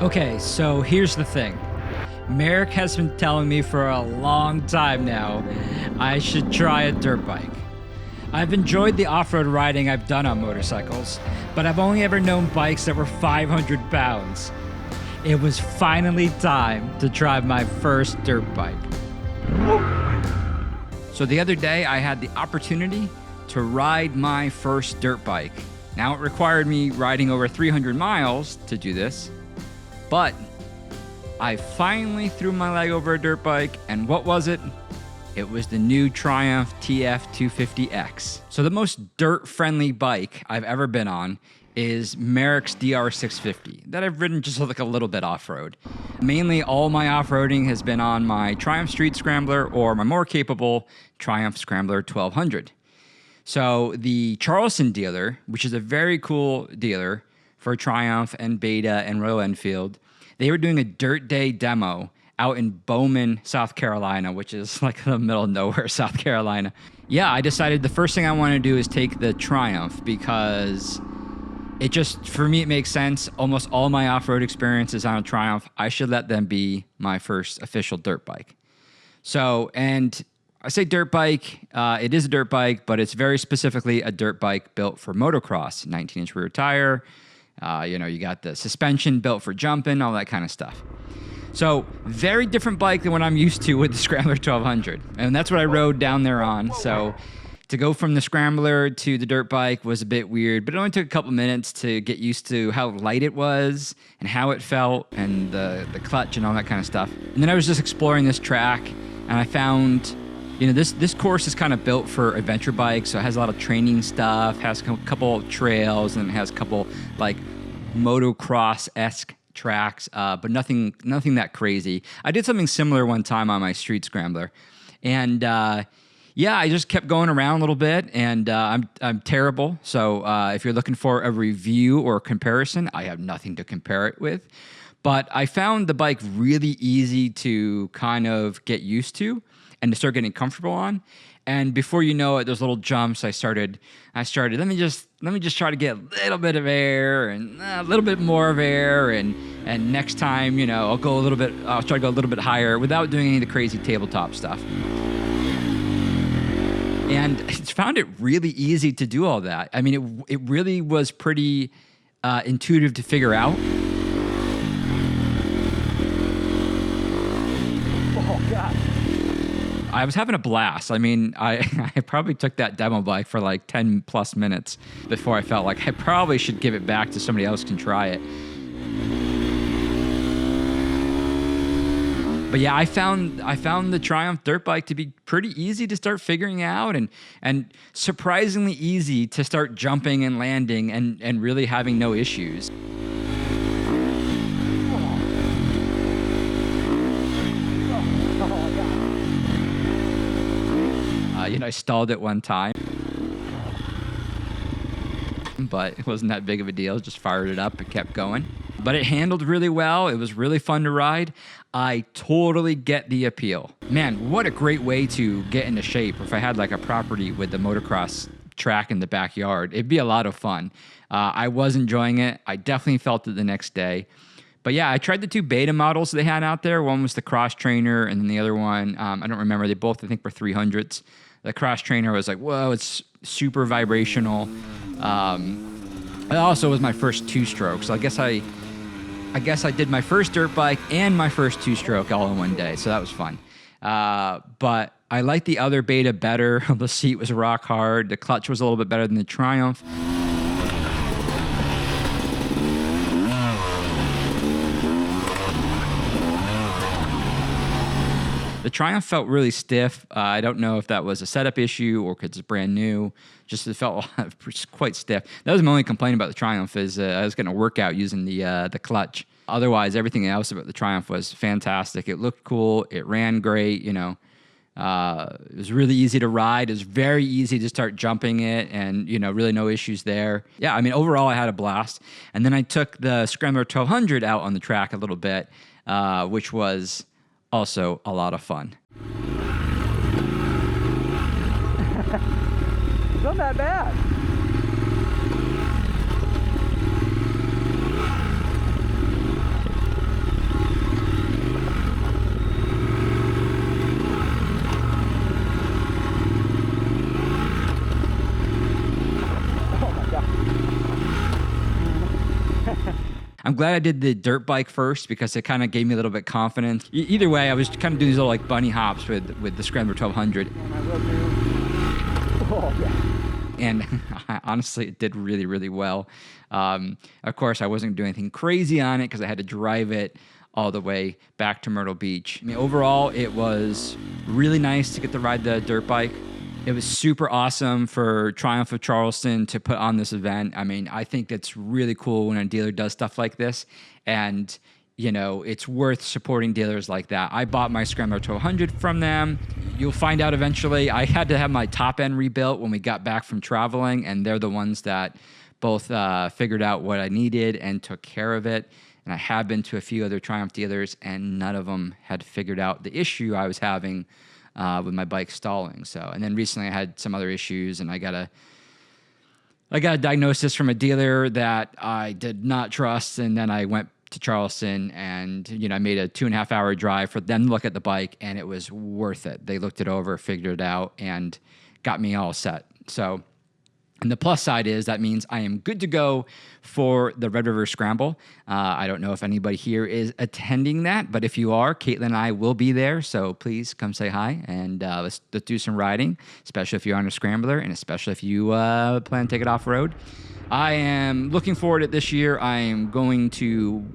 Okay, so here's the thing. Merrick has been telling me for a long time now I should try a dirt bike. I've enjoyed the off-road riding I've done on motorcycles, but I've only ever known bikes that were 500 pounds. It was finally time to try my first dirt bike. So the other day I had the opportunity to ride my first dirt bike. Now it required me riding over 300 miles to do this, but I finally threw my leg over a dirt bike, and what was it? It was the new Triumph TF250X. So the most dirt-friendly bike I've ever been on is Merrick's DR650 that I've ridden just like a little bit off-road. Mainly all my off-roading has been on my Triumph Street Scrambler or my more capable Triumph Scrambler 1200. So the Charleston dealer, which is a very cool dealer for Triumph and Beta and Royal Enfield, they were doing a dirt day demo out in Bowman, South Carolina, which is like in the middle of nowhere, South Carolina. Yeah, I decided the first thing I want to do is take the Triumph because it just, for me, it makes sense. Almost all my off-road experience is on a Triumph. I should let them be my first official dirt bike. So, and I say dirt bike, it is a dirt bike, but it's very specifically a dirt bike built for motocross, 19-inch rear tire. You got the suspension built for jumping, all that kind of stuff. So very different bike than what I'm used to with the Scrambler 1200. And that's what I rode down there on. So to go from the Scrambler to the dirt bike was a bit weird, but it only took a couple minutes to get used to how light it was and how it felt and the clutch and all that kind of stuff. And then I was just exploring this track and I found, this course is kind of built for adventure bikes. So it has a lot of training stuff, has a couple of trails, and it has a couple like motocross-esque tracks, but nothing that crazy. I did something similar one time on my Street Scrambler, and I just kept going around a little bit, and I'm terrible. So if you're looking for a review or a comparison, I have nothing to compare it with. But I found the bike really easy to kind of get used to and to start getting comfortable on. And before you know it, those little jumps, I started, let me just try to get a little bit of air and a little bit more of air. And next time, I'll try to go a little bit higher without doing any of the crazy tabletop stuff. And I found it really easy to do all that. I mean, it really was pretty intuitive to figure out. Oh, God. I was having a blast. I mean, I probably took that demo bike for like 10 plus minutes before I felt like I probably should give it back to somebody else can try it. But yeah, I found the Triumph dirt bike to be pretty easy to start figuring out and surprisingly easy to start jumping and landing and really having no issues. I stalled it one time, but it wasn't that big of a deal. Just fired it up and kept going. But it handled really well. It was really fun to ride. I totally get the appeal. Man, what a great way to get into shape. If I had like a property with the motocross track in the backyard, it'd be a lot of fun. I was enjoying it. I definitely felt it the next day. But yeah, I tried the two beta models they had out there. One was the Cross Trainer, and then the other one, I don't remember. They both, I think, were 300s. The Cross Trainer was like, whoa, it's super vibrational. It also was my first two-stroke, so I guess I did my first dirt bike and my first two-stroke all in one day, so that was fun. But I liked the other beta better. The seat was rock hard. The clutch was a little bit better than the Triumph. The Triumph felt really stiff. I don't know if that was a setup issue or because it's brand new. Just it felt quite stiff. That was my only complaint about the Triumph is I was getting a workout using the clutch. Otherwise, everything else about the Triumph was fantastic. It looked cool. It ran great. It was really easy to ride. It was very easy to start jumping it, and really no issues there. Yeah, I mean overall I had a blast. And then I took the Scrambler 1200 out on the track a little bit, which was also a lot of fun. It's not that bad. I'm glad I did the dirt bike first because it kind of gave me a little bit confidence. Either way, I was kind of doing these little like bunny hops with the Scrambler 1200. And I will do. Oh, yeah. And honestly, it did really, really well. Of course, I wasn't doing anything crazy on it because I had to drive it all the way back to Myrtle Beach. I mean, overall, it was really nice to get to ride the dirt bike. It was super awesome for Triumph of Charleston to put on this event. I mean, I think that's really cool when a dealer does stuff like this. And, you know, it's worth supporting dealers like that. I bought my Scrambler 1200 from them. You'll find out eventually. I had to have my top end rebuilt when we got back from traveling, and they're the ones that both figured out what I needed and took care of it. And I have been to a few other Triumph dealers, and none of them had figured out the issue I was having with my bike stalling. So, and then recently I had some other issues, and I got a diagnosis from a dealer that I did not trust, and then I went to Charleston, and you know, I made a 2.5 hour drive for them to look at the bike, and it was worth it. They looked it over, figured it out, and got me all set. So, and the plus side is that means I am good to go for the Red River Scramble. I don't know if anybody here is attending that, but if you are, Caitlin and I will be there. So please come say hi, and let's do some riding, especially if you're on a Scrambler, and especially if you plan to take it off-road. I am looking forward to it this year. I am going to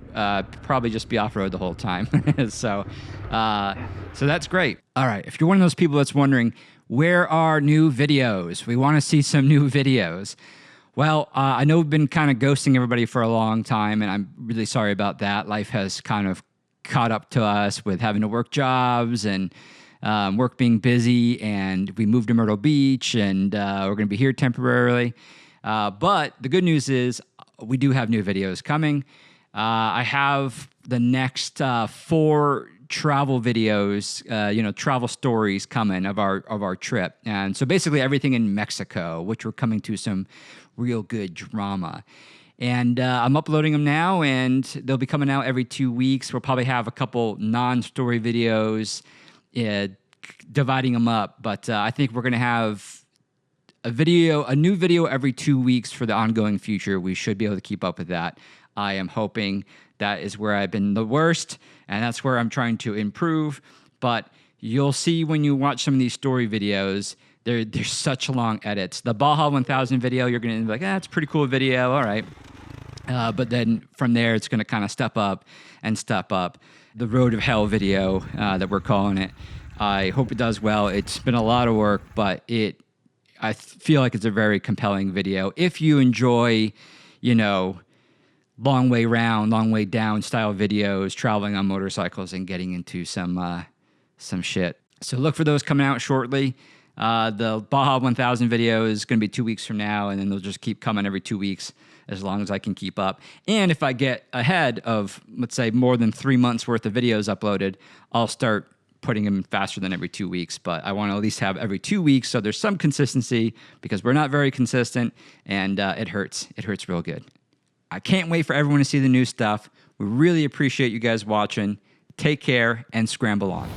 probably just be off-road the whole time. So that's great. All right, if you're one of those people that's wondering, where are new videos? We want to see some new videos. Well, I know we've been kind of ghosting everybody for a long time, and I'm really sorry about that. Life has kind of caught up to us with having to work jobs and work being busy, and we moved to Myrtle Beach, and we're going to be here temporarily. But the good news is we do have new videos coming. I have the next 4 travel videos, travel stories coming of our trip. And so basically everything in Mexico, which we're coming to some real good drama. And I'm uploading them now, and they'll be coming out every 2 weeks. We'll probably have a couple non-story videos dividing them up. But I think we're going to have a new video every 2 weeks for the ongoing future. We should be able to keep up with that. I am hoping that is where I've been the worst, and that's where I'm trying to improve. But you'll see when you watch some of these story videos, there's such long edits. The Baja 1000 video, you're going to be like, it's a pretty cool video, all right. But then from there, it's going to kind of step up. The Road of Hell video that we're calling it, I hope it does well. It's been a lot of work, but I feel like it's a very compelling video. If you enjoy, long way round, long way down style videos, traveling on motorcycles and getting into some shit. So look for those coming out shortly. The Baja 1000 video is going to be 2 weeks from now, and then they'll just keep coming every 2 weeks as long as I can keep up. And if I get ahead of, let's say, more than 3 months worth of videos uploaded, I'll start putting them faster than every 2 weeks. But I want to at least have every 2 weeks so there's some consistency, because we're not very consistent, and it hurts. It hurts real good. I can't wait for everyone to see the new stuff. We really appreciate you guys watching. Take care and scramble on.